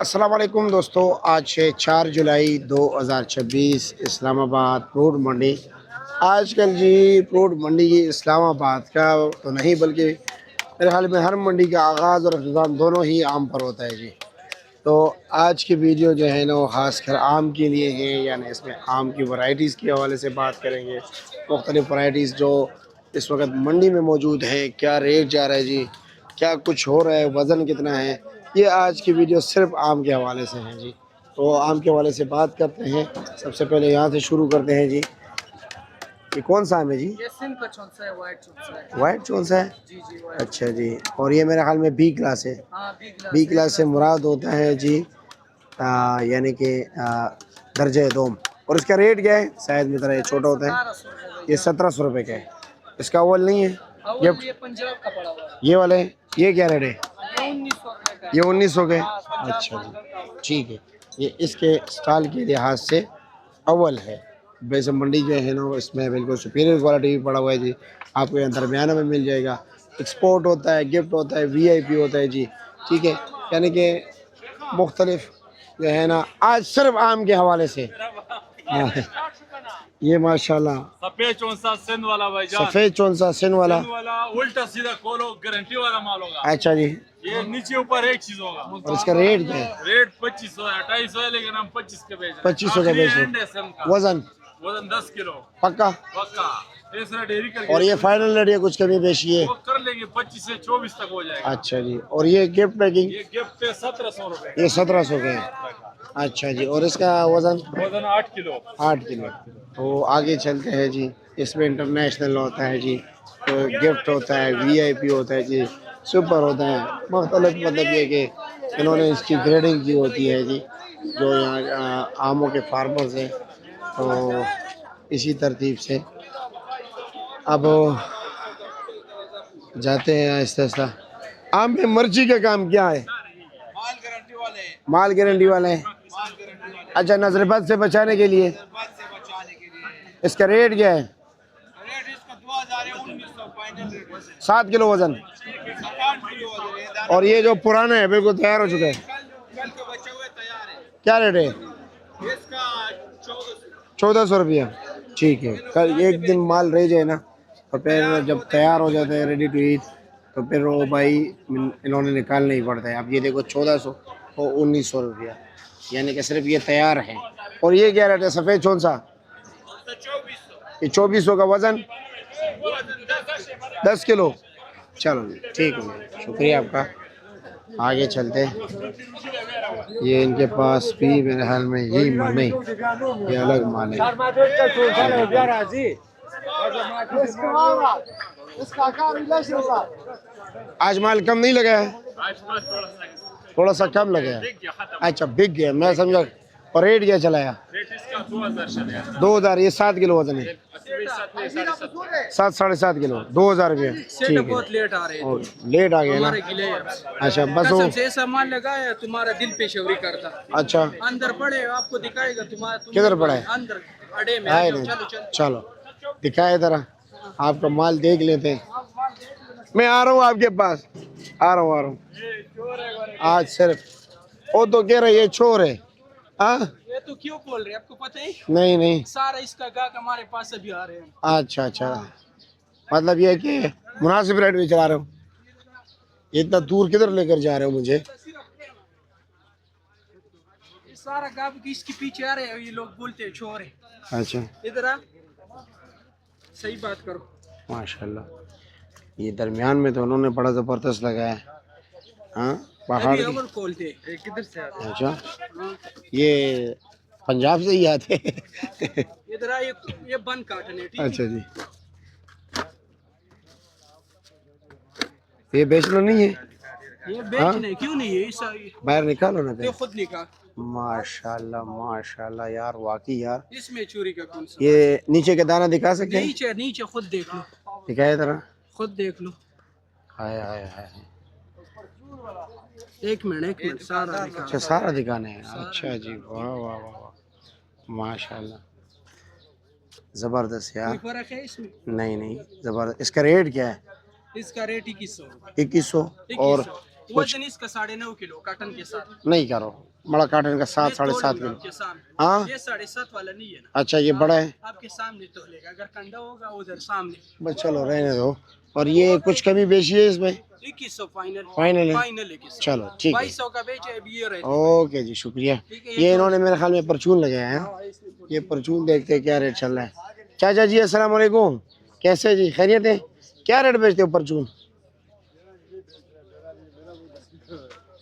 अस्सलाम वालेकुम दोस्तों, आज है 4 जुलाई 2026। इस्लामाबाद फ्रूट मंडी। आजकल जी फ्रूट मंडी की इस्लामाबाद का तो नहीं बल्कि मेरे ख्याल में हर मंडी का आगाज़ और अख्ताम दोनों ही आम पर होता है जी। तो आज की वीडियो जो है ना वो ख़ासकर आम के लिए है, यानी इसमें आम की वैरायटीज़ के हवाले से बात करेंगे। मुख्तलिफ़ वैरायटीज़ जो इस वक्त मंडी में मौजूद है, क्या रेट जा रहा है जी, क्या कुछ हो रहा है, वज़न कितना है, ये आज की वीडियो सिर्फ आम के हवाले से है जी। तो आम के हवाले से बात करते हैं। सबसे पहले यहाँ से शुरू करते हैं जी। ये कौन सा आम है जी? ये सिंध का चौंसा है, वाइट चौंसा है। वाइट चौंसा है? जी जी वाइट। अच्छा जी। और ये मेरे ख्याल में बी क्लास है। हाँ बी क्लास से मुराद होता है जी यानी कि दर्जे दोम। और इसका रेट क्या है? शायद मेरी तरह ये छोटा होता है। ये 1700 रुपये का है। इसका अव्वल नहीं है ये पंजाब का पड़ा हुआ है। ये वाले, ये क्या रेट है? ये 1900 रुपये का है। ये 1900 के? हाँ, अच्छा जी, ठीक है। ये इसके स्टॉल के लिहाज से अव्वल है। वैसे मंडी जो है ना वो इसमें बिल्कुल सुपीरियर क्वालिटी भी पड़ा हुआ है जी। आपको यहाँ दरमियाना में मिल जाएगा। एक्सपोर्ट होता है, गिफ्ट होता है, वीआईपी होता है जी, ठीक है। यानी कि मुख्तलिफ जो है ना आज सिर्फ आम के हवाले से। हाँ, ये माशाल्लाह सफेद चौंसा सिंध वाला भाईजान। सफ़ेद चौंसा सिंध वाला उल्टा सीधा खोलो गारंटी वाला माल होगा। अच्छा जी। ये नीचे ऊपर एक चीज होगा। और इसका रेट क्या है? रेट 2500 है, 250 है, लेकिन हम 25 के बेच रहे हैं। 2500 का बेच रहे हैं। वजन वजन 10 किलो पक्का? पक्का। तीसरा डेयरी करके और ये फाइनल रेट है, कुछ कमी पेशी है? वो कर लेंगे, 25 से 24 तक हो जाएगा। अच्छा जी। और ये गिफ्ट पैकिंग? ये गिफ्ट पे 1700 रुपए। ये 1700 के है। अच्छा जी। और इसका वजन? वजन 8 किलो। 8 किलो। तो आगे चलते हैं जी। इसमें इंटरनेशनल होता है जी, तो गिफ्ट होता है, वीआईपी होता है जी, सुपर होता है। मुख्तलिफ मतलब ये कि इन्होंने इसकी ग्रेडिंग की होती है जी, जो यहाँ आमों के फार्मर्स हैं। तो इसी तरतीब से अब जाते हैं आहिस्ता आहिस्ता। आम में मर्ची का काम क्या है? माल गारंटी वाले। माल गारंटी वाले हैं। अच्छा, नजरबद से बचाने के लिए इसका रेट क्या है? रेट इसका 2019 फाइनल रेट। 7 किलो वजन। 8 किलो वजन। और ये जो पुराने है बिल्कुल तैयार हो चुके हैं, कल के बचे हुए तैयार है। क्या रेट है? इसका 1400 रुपया। ठीक है। कल एक दिन माल रह जाए ना और फिर जब तैयार हो जाते हैं रेडी टू ईट, तो फिर वो भाई इन्होंने निकालना ही पड़ता है। अब ये देखो 1400 और 1900 रुपया, यानी कि सिर्फ ये तैयार है। और ये क्या रेट है सफ़ेद चौंसा? ये 2400 का वज़न 10 किलो। चलो जी, ठीक है, शुक्रिया आपका। आगे चलते हैं। ये इनके पास भी मेरे हाल में यही माल नहीं, ये अलग माल है। आज माल कम नहीं लगा है? थोड़ा सा कम लगा है। अच्छा, बिक गया, मैं समझा। और रेट क्या चलाया? 2000। ये 7 किलो वजन है। 7 साढ़े 7 किलो 2000 रुपये। ठीक है। बहुत लेट आ रहे हैं। और लेट आ गया ना? अच्छा, बस वो कसम से ऐसा माल लगाया तुम्हारा दिल पेशेवरी करता। अच्छा, अंदर पड़े आपको दिखाएगा तुम्हारा। किधर पड़ा है? अंदर अड़े में। आए चलो नहीं। चलो चलो दिखाए जरा, आपका माल देख लेते हैं। मैं आ रहा हूँ आपके पास, आ रहा हूँ। आज सिर्फ वो तो कह रहे ये चोर है। हाँ, ये तो क्यों बोल रहे हैं, आपको पता है? नहीं नहीं। सारा इसका गाहक हमारे पास अभी आ रहे हैं। अच्छा अच्छा, मतलब ये कि मुनासिब रेट में चला रहे हो। इतना दूर किधर लेकर जा रहे हो मुझे? ये सारा गाहक इसके पीछे आ रहे हैं, ये लोग बोलते हैं चोर है। अच्छा, इधर आ, सही बात करो। माशाल्लाह। ये दरमियान में तो उन्होंने बड़ा ज़बरदस्त लगाया है। हाँ, पहाड़ की। खोलते किधर से आते हैं? अच्छा, ये पंजाब से ही आते हैं। इधर आ, ये बन काटने। ठीक है? अच्छा जी। ये बेचना नहीं है? ये बेचने क्यों नहीं है? ऐसा बाहर निकालो ना ये फिर। खुद निकाल। माशाल्लाह माशाल्लाह यार, वाकई यार। इसमें चोरी का कौन सा? ये नीचे का दाना दिखा सकते हैं? नीचे नीचे खुद देख लो। दिखाए जरा। खुद देख लो। हाय हाय हाय। एक मिनट सारा दिखा। अच्छा, सारा दिखाना है। अच्छा जी, वाह वाह वाह वाह, माशाल्लाह, ज़बरदस्त यार। कोई फर्क है इसमें? नहीं नहीं, ज़बरदस्त। इसका रेट क्या है? इसका रेट 2100। 2100। और वजन इसका 9.5 किलो कॉटन के साथ। नहीं करो, बड़ा काटन का 7 मैं तोल 7.5 लूंगा किलो। आपके सामने। हाँ ये 7.5 वाला नहीं है ना। अच्छा, ये बड़ा है। आपके सामने तोलेगा, अगर कंडा होगा उधर सामने। बस चलो रहने दो। और ये कुछ कमी बेची है इसमें? 2100 फाइनल। फाइनल है? फाइनल है। चलो ठीक है। 2200 का बेचे अभी ये रहते। ओके जी, शुक्रिया। ये इन्होंने मेरे ख्याल में परचून लगाया है। ये परचून देखते हैं क्या रेट चल रहा है। चाचा जी अस्सलाम वालेकुम, कैसे जी, खैरियत है? क्या रेट बेचते हो परचून?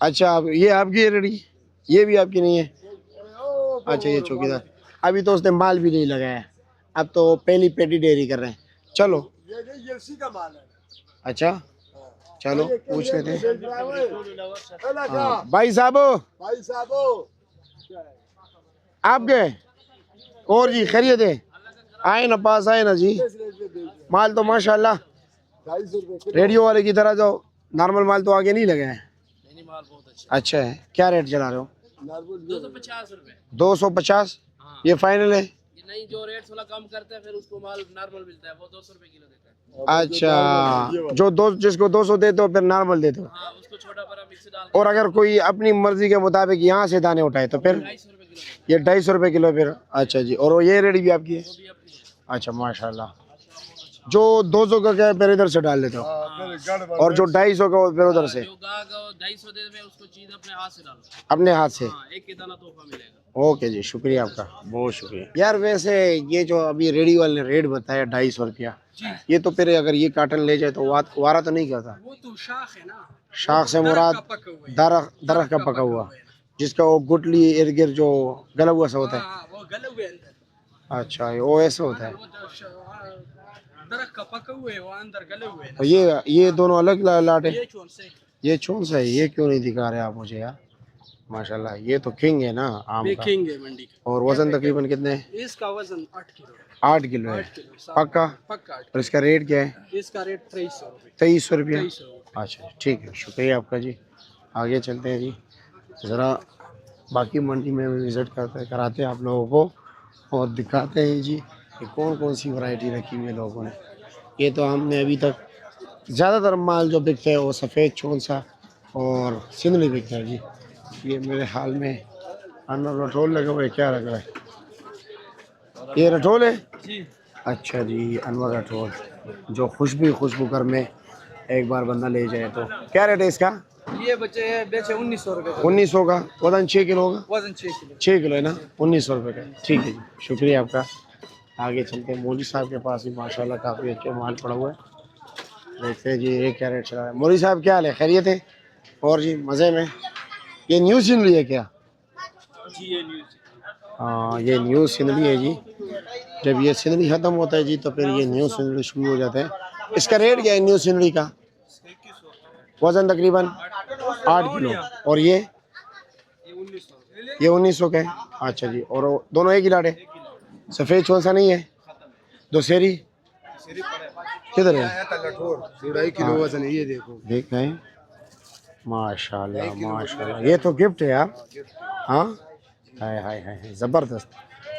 अच्छा, आप ये आपकी है रेडी, ये भी आपकी नहीं है? अच्छा, ये चौकीदार अभी तो उसने माल भी नहीं लगाया, अब तो पहली पेटी डेयरी कर रहे हैं। चलो अच्छा, चलो पूछ लेते हैं। हाँ, भाई साहब आप गए और जी खैरियत है? आए ना पास, आए ना जी। माल तो माशाल्लाह रेडियो वाले की तरह, जो नॉर्मल माल तो आगे नहीं लगा है। माल बहुत अच्छा है। क्या रेट चला रहे हो? 250 रुपए। 250? ये फाइनल है? नहीं, जो रेट थोड़ा कम करते हैं फिर उसको माल नॉर्मल मिलता है, वो 200 रुपए किलो देता है। अच्छा, जो दो जिसको 200 देते हो फिर नॉर्मल देते हो? हाँ, उसको छोटा बड़ा मिक्स डाल। और अगर कोई अपनी मर्जी के मुताबिक यहाँ से दाने उठाए तो फिर 250 रुपए किलो। ये 250 रुपए किलो फिर। अच्छा जी, और ये रेडी भी आपकी है? वो भी अपनी है। अच्छा माशाल्लाह। जो 200 का क्या है फिर इधर से डाल देते हो, और जो 250 का वो फिर उधर से? जो गाहक 250 दे में उसको चीज अपने हाथ से डालो। अपने हाथ से? हाँ, एक के दाना तोहफा मिलेगा। ओके जी, शुक्रिया आपका, बहुत शुक्रिया यार। वैसे ये जो अभी रेडी वाले ने रेट बताया 250 रुपया, ये तो फिर अगर ये काटन ले जाए तो वारा तो नहीं करता? वो तो शाख है ना। शाख से मुराद दरख्त का पका हुआ, जिसका वो गुटली इर्द गिर्द जो गला हुआ सा होता है। हाँ, वो गले हुए अंदर। अच्छा, वो ऐसा होता है। वो दरख्त का पका हुए, वो अंदर गले हुए हैं। और ये दोनों अलग लाट है? ये कौन से? ये कौन सा है? ये क्यों नहीं दिखा रहे आप मुझे यार? माशाल्लाह, ये तो किंग है ना आम का। किंग है मंडी का। और वजन तकरीबन कितने है? इसका वजन 8 किलो है। 8 किलो है? 8 किलो पक्का? पक्का 8। और इसका रेट क्या है? इसका रेट 2300 रुपये। 2300 रुपया? 2300 रुपये। अच्छा ठीक है, शुक्रिया आपका जी। आगे चलते हैं जी, ज़रा बाकी मंडी में विज़िट कराते हैं आप लोगों को और दिखाते हैं जी कि कौन कौन सी वैरायटी रखी हुई है लोगों ने। ये तो हमने अभी तक ज़्यादातर माल जो बिकते हैं वो सफ़ेद चौंसा और सिंधड़ी बिकता है जी। ये मेरे हाल में अनवर रटोल लगा हुआ है, क्या लगा है? ये रटोल है जी। अच्छा जी, अनवर रटोल जो खुशबू घर में एक बार बंदा ले जाए तो। क्या रेट है इसका? ये बच्चे बेचे 1900 रुपये। 1900 का? वजन 6 किलो होगा? वजन 6 किलो। 6 किलो है ना? 1900 रुपये का। ठीक है जी, शुक्रिया आपका। आगे चलते हैं, मौली साहब के पास भी माशाल्लाह काफ़ी अच्छे माल पड़ा हुआ है। देखते हैं जी ये क्या रेट चला रहा है। मौली साहब क्या हाल है, खैरियत है? और जी मज़े में? ये न्यू सिंधड़ी है क्या? जी, ये न्यूज़। हाँ, ये न्यू सिंधड़ी है जी। जब ये सिंधड़ी ख़त्म होता है जी तो फिर ये न्यू सिंधड़ी शुरू हो जाता है। इसका रेट क्या है न्यू सिंधड़ी का? वज़न तकरीबन 8 किलो। और ये 1900 का है? अच्छा जी, और दोनों एक ही लाट है? सफ़ेद चौंसा नहीं है? दोसेरी किधर है? 2.5 किलो वजन है, ये देखो। देख रहे हैं माशाल्लाह माशाल्लाह, ये तो गिफ्ट है यार। हाँ, हाय हाय हाय, ज़बरदस्त।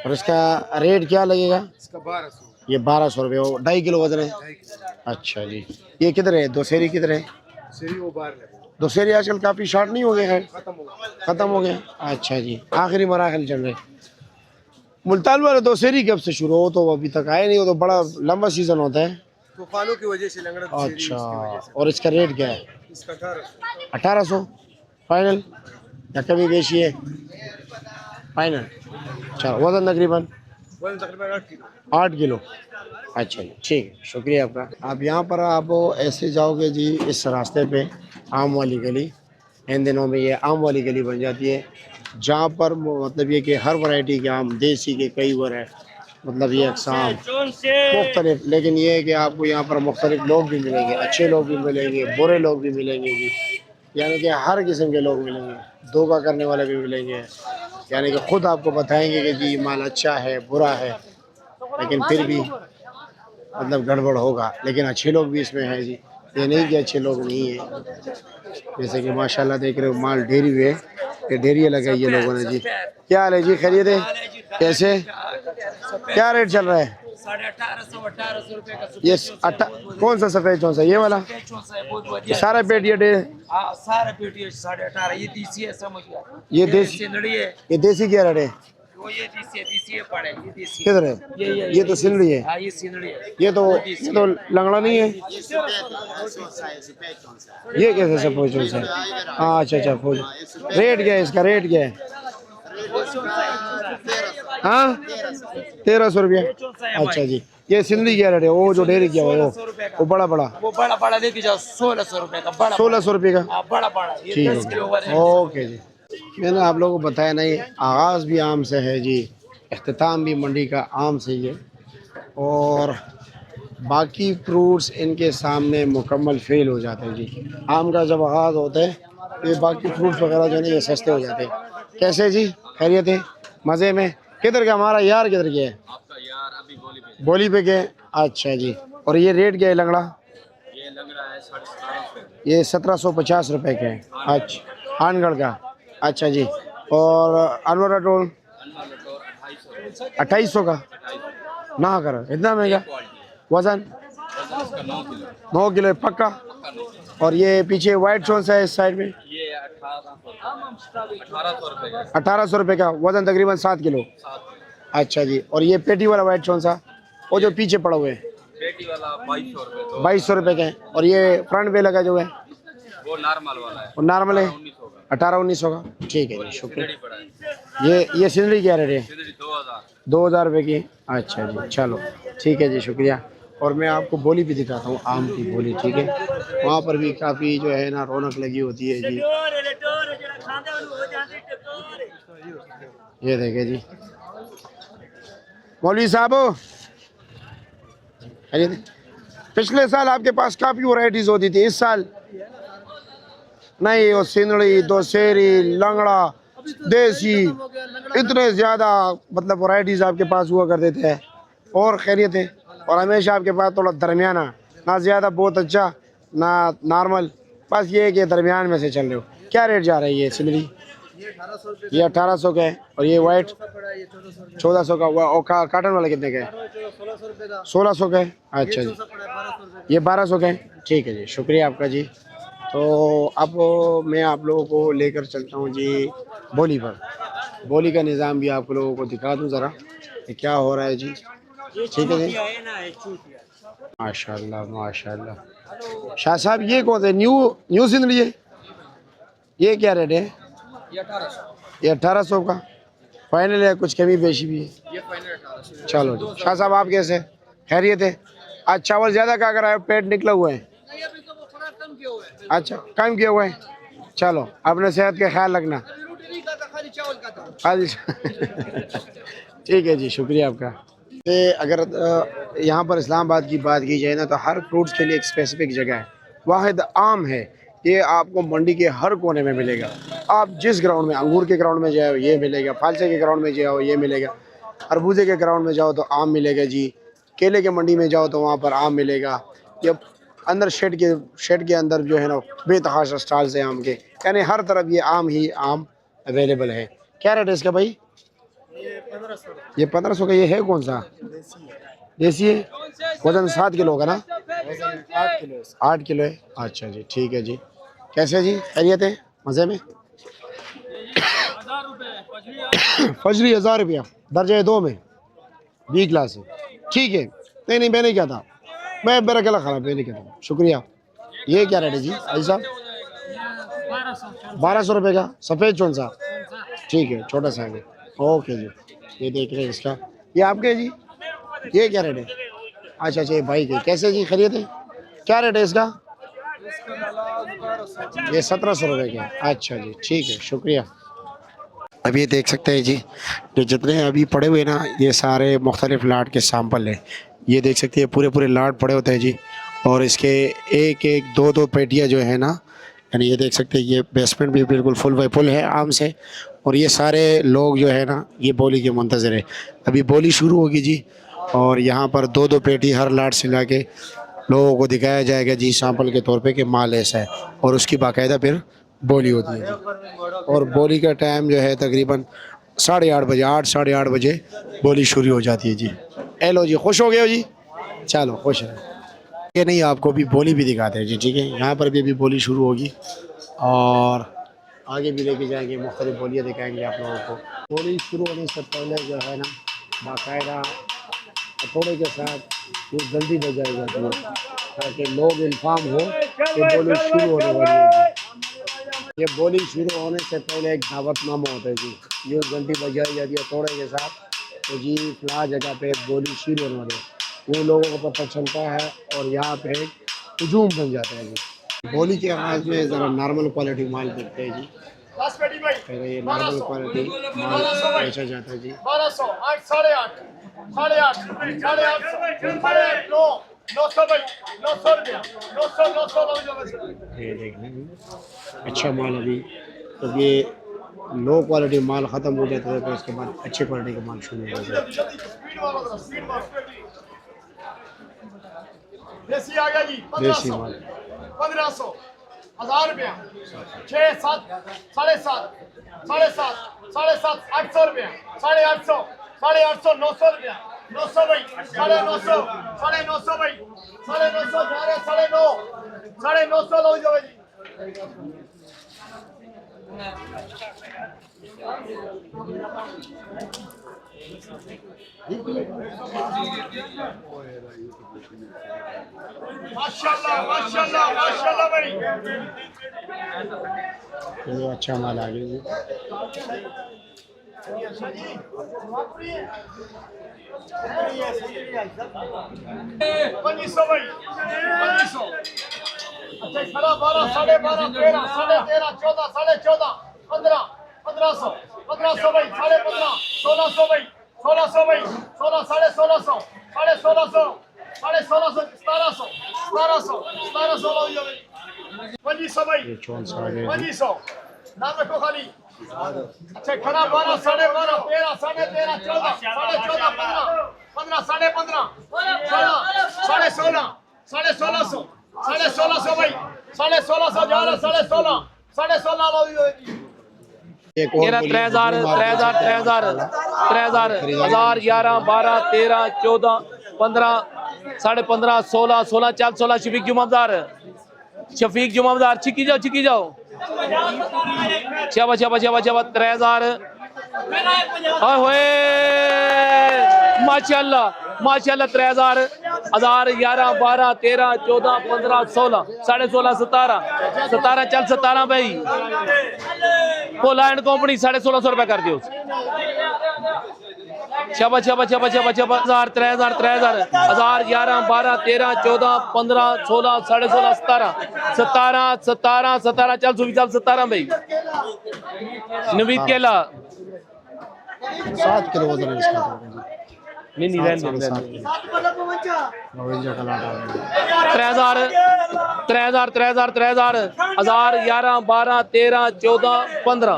और इसका रेट क्या लगेगा? इसका 1200। ये 1200 रुपये, 2.5 किलो वजन है? अच्छा जी, ये किधर है? दोसेरी किधर है? सही वो बाहर लगे। दोसेरी आजकल काफ़ी शॉर्ट नहीं हो गए हैं? खत्म हो गया। अच्छा जी, आखिरी मराहल चल रहे। मुल्तान वाले दोसेरी कब से शुरू हो? तो अभी तक आए नहीं, हो तो बड़ा लंबा सीजन होता है। तूफानों की वजह से लंगड़ा दोसेरी अच्छा, इसकी वजह से। और इसका रेट क्या है? इसका 1800। 1800 फाइनल या कभी बेची है? फाइनल। चलो, वजन तकरीबन? वजन तकरीबन 8 किलो। 8 किलो। अच्छा जी, ठीक है, शुक्रिया आपका। आप यहाँ पर आप ऐसे जाओगे जी इस रास्ते पे, आम वाली गली, इन दिनों में ये आम वाली गली बन जाती है, जहाँ पर मतलब ये कि हर वैरायटी के आम, देसी के कई मतलब ये अक़साम मुख्तलिफ, लेकिन ये है कि आपको यहाँ पर मुख्तलिफ लोग भी मिलेंगे, अच्छे लोग भी मिलेंगे, बुरे लोग भी मिलेंगे जी, यानी कि हर किस्म के लोग मिलेंगे, धोखा करने वाले भी मिलेंगे, यानी कि ख़ुद आपको बताएंगे कि जी माल अच्छा है बुरा है, लेकिन फिर भी मतलब गड़बड़ होगा, लेकिन अच्छे लोग भी इसमें हैं जी, ये नहीं कि अच्छे लोग नहीं हैं। जैसे कि माशाल्लाह देख रहे हो माल ढेरी हुए, ये ढेरी लगाई ये लोगों ने जी। क्या हाल है जी, खैरियत है? कैसे क्या रेट चल रहा है? 1850 1800 रुपए का ये कौन सा सफ़ेद चौंसा, ये वाला? बहुत बढ़िया सारा पेट ये हाँ सारा पेटी 18.5 ये देसी है समझ गया ये देसी, सिंदड़ी है ये देसी क्या रेट है? वो ये देसी है पड़े ये देसी किधर है? ये तो सिंदड़ी है। हाँ ये सिंदड़ी है ये तो लंगड़ा नहीं है। ये कैसे सफ़ेद चौंसा है? हाँ अच्छा अच्छा फूल। रेट क्या है इसका, रेट क्या है? हाँ 1300 रुपया। अच्छा जी। ये सिंदड़ी क्या रेट है? वो जो डेयरी किया हुआ है वो बड़ा वो बड़ा लेके जाओ 1600 रुपए का बड़ा 1600 रुपये का। हाँ, बड़ा ये ठीक 10 किलो है ओके जी। मैंने आप लोगों को बताया नहीं, आगाज़ भी आम से है जी, अख्तिताम भी मंडी का आम से ही है, और बाकी फ्रूट्स इनके सामने मुकम्मल फेल हो जाते हैं जी। आम का जब आगाज़ होता है ये बाकी फ्रूट्स वगैरह जो है ना ये सस्ते हो जाते हैं। कैसे जी, खैरियत है? मज़े में? किधर का हमारा यार, किधर गया है? आपका यार अभी बोली पे गए। अच्छा जी। और ये रेट क्या है लंगड़ा? ये लग रहा है 1750। ये 1750 रुपये के है। अच्छा आनगढ़ का। अच्छा जी। और अनवर टोल 2800 का ना कर, इतना महंगा? वज़न 9 किलो पक्का। और ये पीछे वाइट कौन सा है इस साइड में? ये 1800 रुपए का। 1800 रुपये का, वज़न तकरीबन 7 किलो। अच्छा जी। और ये पेटी वाला वाइट कौन सा, वो जो पीछे पड़ा हुआ है? पेटी वाला 2200 रुपए। 2200 रुपये का है। और ये फ्रंट पे लगा जो है वो नॉर्मल वाला है। वो नॉर्मल है 1900 का। 1800-1900 का। ठीक है जी, शुक्रिया। सिंदड़ी पड़ा है। ये सिंदड़ी क्या रेट है? सिंदड़ी 2000। 2000 रुपये की। अच्छा जी, चलो ठीक है जी, शुक्रिया। और मैं आपको बोली भी दिखाता हूँ, आम की बोली, ठीक है? वहाँ पर भी काफ़ी जो है ना रौनक लगी होती है जी। ये देखे जी मौलवी साहब, अरे पिछले साल आपके पास काफ़ी वैरायटीज़ होती थी, इस साल नहीं? वो सिंदड़ी, दोशेरी, लंगड़ा, देसी, इतने ज़्यादा मतलब वैरायटीज़ आपके पास हुआ करते थे। और खैरियत है? और हमेशा आपके पास थोड़ा दरमियाना, ना ज़्यादा बहुत अच्छा ना नॉर्मल, बस ये है कि दरमियान में से चल रहे हो। क्या रेट जा रही है सिंदड़ी? ये 1800 का है। और ये वाइट 1400 का। और काटन वाला कितने का है? 1600 का है। अच्छा जी। ये 1200 का है। ठीक है जी, शुक्रिया आपका जी। तो अब मैं आप लोगों को लेकर चलता हूँ जी बोली पर। बोली का निज़ाम भी आप लोगों को दिखा दूँ ज़रा कि क्या हो रहा है जी। ठीक है जी। माशाल्लाह माशाल्लाह। शाह साहब ये कौन सा न्यू सिंदड़ी है? ये क्या रेट है? ये 1800 का फाइनल है, कुछ कमी बेशी भी है? ये फाइनल 1800। चलो जी। शाह साहब आप कैसे, खैरियत है? आज चावल ज़्यादा का कर रहा है, पेट निकला हुआ है? अभी तो वो थोड़ा कम किया हुआ है। अच्छा कम किया हुआ है। चलो अपने सेहत का ख्याल रखना। अभी रोटी नहीं खाता, खाली चावल खाता। ठीक है जी, शुक्रिया आपका। ये अगर यहाँ पर इस्लामाबाद की बात की जाए ना तो हर फ्रूट्स के लिए एक स्पेसिफिक जगह है। वाहिद आम है, ये आपको मंडी के हर कोने में मिलेगा। आप जिस ग्राउंड में, अंगूर के ग्राउंड में जाओ ये मिलेगा, फालसे के ग्राउंड में जाओ ये मिलेगा, खरबूजे के ग्राउंड में जाओ तो आम मिलेगा जी, केले के मंडी में जाओ तो वहाँ पर आम मिलेगा। या अंदर शेड के अंदर जो है ना बेतहाशा स्टॉल्स हैं आम के, यानी हर तरफ ये आम ही आम अवेलेबल है। क्या रेट है इसका भाई? ये 1500 का। ये है कौन सा? देसी है। वजन 7 किलो का ना? 8 किलो है। अच्छा जी, ठीक है जी। कैसे जी, खैरियत है? मज़े में? फजरी 1000 रुपया दर्जा 2 में बी क्लास है। ठीक है। नहीं मैं नहीं कहता, मैं मेरा गला ख़राब, मैं नहीं कहता। शुक्रिया। ये क्या रेट है जी भाई साहब? 1200 रुपये का सफ़ेद कौन सा? ठीक है, छोटा सा है। ओके जी। ये देख रहे हैं इसका, ये आपके है जी? ये क्या रेट है? अच्छा ये भाई के। कैसे जी, खरीद है? क्या रेट है इसका? ये 1700 रुपये के। अच्छा जी, ठीक है, शुक्रिया। अब ये देख सकते हैं जी, ये जितने अभी पड़े हुए ना ये सारे मुख्तलिफ लाट के सैंपल हैं। ये देख सकते हैं पूरे लाट पड़े होते हैं जी। और इसके एक दो पेटियाँ जो है ना, यानी ये देख सकते हैं ये बेसमेंट भी बिल्कुल फुल बाई फुल है आम से। और ये सारे लोग जो है ना ये बोली के मुंतज़र है। अभी बोली शुरू होगी जी, और यहाँ पर दो पेटी हर लाट से ला के लोगों को दिखाया जाएगा जी सैंपल के तौर पे कि माल ऐसा है, और उसकी बाकायदा फिर बोली होती है। और बोली का टाइम जो है तकरीबन 8:30 बजे, 8 साढ़े 8 बजे बोली शुरू हो जाती है जी। ए लो जी, खुश हो गए हो जी, चलो खुश रहे। ये नहीं, आपको भी बोली भी दिखाते हैं जी, ठीक है। यहाँ पर भी अभी बोली शुरू होगी और आगे भी लेके जाएंगे, मुख्तलिफ बोलियाँ दिखाएंगे आप लोगों को। बोली शुरू होने से पहले जो है ना, बाकायदा हथौड़े के साथ ये जल्दी बजाई जाती है ताकि लोग इन्फॉर्म हो कि बोली शुरू होने वाली है जी। ये बोली शुरू होने से पहले एक दावतनामा होता है जी, ये घंटी बजाई जाती है हथौड़े के साथ, तो जी फला जगह पे बोली शुरू होने वाली है, वो लोगों को पता चलता है और यहाँ पे हजूम बन जाता है जी। बोली के आगाज़ में ज़रा नॉर्मल क्वालिटी माल देखते हैं जी, फिर ये नॉर्मल क्वालिटी माल बेचा जाता है जी। 1200, 8, 8.5, 8.5, 8.5, 900 भाई, 900 रुपया, 900 ये देख लें, अच्छा माल अभी, तो ये लो क्वालिटी माल ख़त्म हो जाता है तो उसके बाद अच्छी क्वालिटी का माल शुरू हो जाता है। स्पीड मारो देसी आ गया जी, देसी 1500, माल 1500, 1000 रुपया, 6, 7, 7.5, 7.5, 7.5, 800 रुपया, 850, 850, 900 रुपया, 900 भाई, 950, 950 भाई, 950 जा रहे, 950, 950 लो जाओ जी। माशाल्लाह माशाल्लाह माशाल्लाह भाई, ये अच्छा माल आ गया जी। 2500 भाई, 2500, अच्छा खड़ा 12, 12.5, 13, 13.5, 14, 14.5, 15, 1500, 1500 भाई, 15.5, 1600 भाई, 1600 भाई, 16, 1650, 1650, 1650, 1700, 1700, 1700 लो जाओ भाई, 2500 भाई, ये 54 आ गया जी। 2500, नाम रखो खाली। अच्छा खड़ा 12, 12.5, 13, 13.5, 14, 14.5, 15, 15, 15.5, 16, 16, 1650, 1650 भाई, 1650 जा रहा, 16, 16 लो जाओ जी। एक और बोली, 3000 3000 3000 3000 1000 11 12 13 14 15 15.5 16 16 चल 16 शफीक जुमामदार छिकी जाओ शाबाश शाबाश शाबाश शाबाश 3000 हाय होए माशाल्लाह माशाल्लाह 3000 1000 11 12 13 14 15 16 16.5 17 17 चल 17 भाई पोलैंड कंपनी 1650 रुपए कर दियो शाबाश शाबाश शाबाश शाबाश शाबाश 3000 3000 1000 11 12 13 14 15 16 16.5 17 17 17 चल सुबह चल 17 भाई नवीद केला 7 किलो वजन है इसका तो जी। नहीं रहने 7 किलो 52 का लाट आ गया। 3000 1000 11 12 13 14 15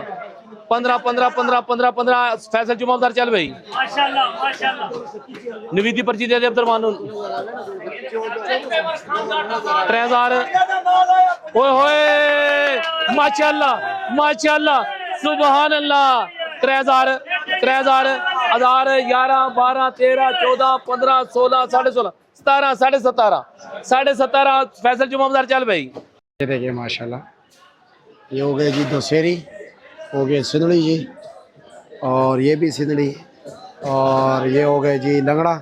15 15 15 15 15 फैसल जुमामदार चल भाई माशाल्लाह माशाल्लाह नवीदी पर्ची दे दे अब्दुलरमान 3000 ओए होए माशाल्लाह माशाल्लाह सुभान अल्लाह 3000 1000 11 12 13 14 15 16 16.5 17 17.5 17.5 फैसल जुमामदार चल भाई ये देखिए माशाल्लाह, ये हो गए जी दोसेरी, हो गए सिंदड़ी जी, और ये भी सिंदड़ी, और ये हो गए जी लंगड़ा,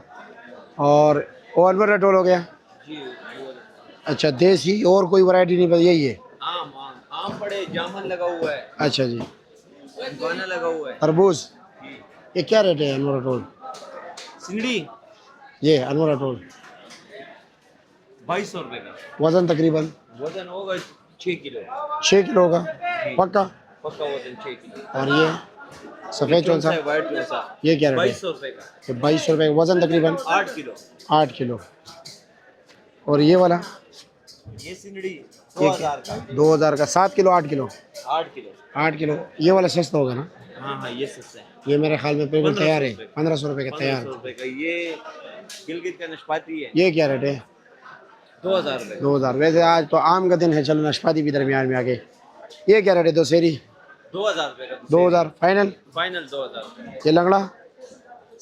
और अनवर टोल हो गया। अच्छा देसी और कोई वैरायटी नहीं, बस यही है। आम पड़े जामुन लगा हुआ है, अच्छा जी, गाना लगा हुआ है। तरबूज, ये क्या रेट है अनवर टोल? सिंगड़ी ये अनवर टोल 2200 रुपए का, वज़न तकरीबन वजन होगा 6 किलो, 6 किलो का पक्का। पक्का वजन 6 किलो। और ये सफ़ेद चौंसा, व्हाइट चौंसा ये क्या रेट है? 2200 रुपए का, ये 2200 रुपये, वज़न तकरीबन 8 किलो। 8 किलो। और ये वाला ये सिंगड़ी 2000 का, 2000 का, 7 किलो 8 किलो 8 किलो। 8 किलो। ये वाला सस्ता होगा ना? हाँ हाँ ये सस्ता है, ये मेरे ख्याल में पेमेंट तैयार है, 1500 रुपये का तैयार 1500 रुपए का। ये गिलगित का नाशपाती है, ये क्या रेट है? 2000 रुपए। 2000। वैसे आज तो आम का दिन है, चलो नाशपाती भी दरमियान में आ गए। ये क्या रेट है दोसेरी? 2000 रुपए का, 2000 फाइनल। फाइनल 2000 रुपए। ये लंगड़ा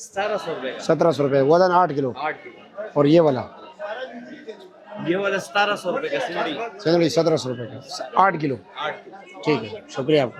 1700 रुपए का। 1700 रुपये, वजन 8 किलो। 8 किलो। और ये वाला ये वाला 1700 रुपए का सिंगड़ी। सिंगड़ी 1700 रुपये का, 8 किलो। 8 किलो। ठीक है, शुक्रिया आपका।